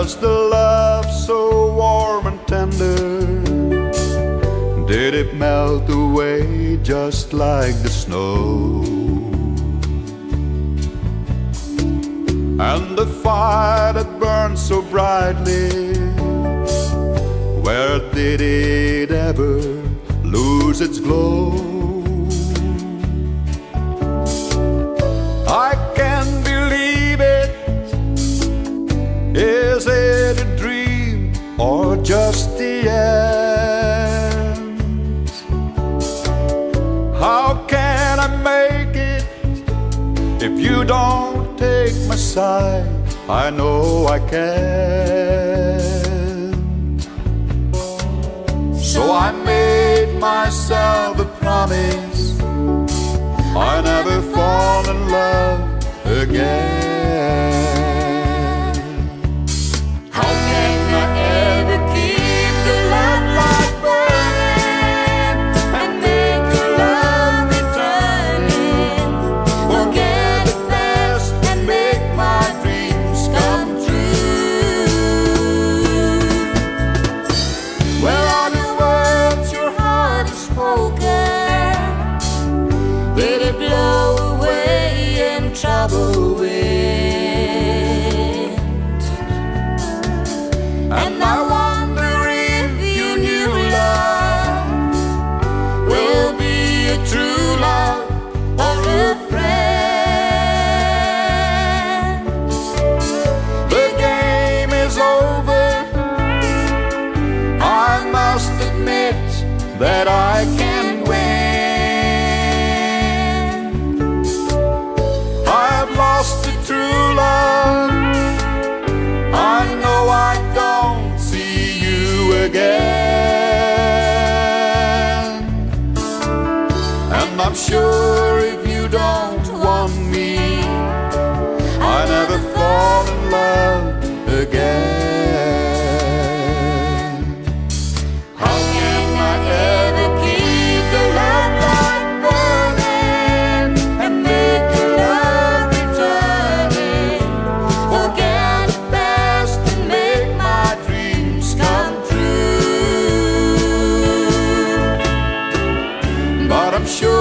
Was the love so warm and tender? Did it melt away just like the snow? And the fire that burned so brightly, where did it ever lose its glow? I can't believe it. Is it a dream or just the end? How can I make it if you don't take my side? I know I can't. So I made myself a promise, I never fall in love again. How can I ever keep the love light burning and make your love returning? Forget the past and make my dreams come true. Where are the words your heart has spoken? Did it blow away in trouble wind? And I wonder if your new love will be a true love or a friend. The game is over, I must admit that I can't win. I've lost the true love, I know I don't see you again. And I'm sure if you don't want me, I never fall in love again. How can I ever keep the love light burning and make your love returning? Forget the past and make my dreams come true. But I'm sure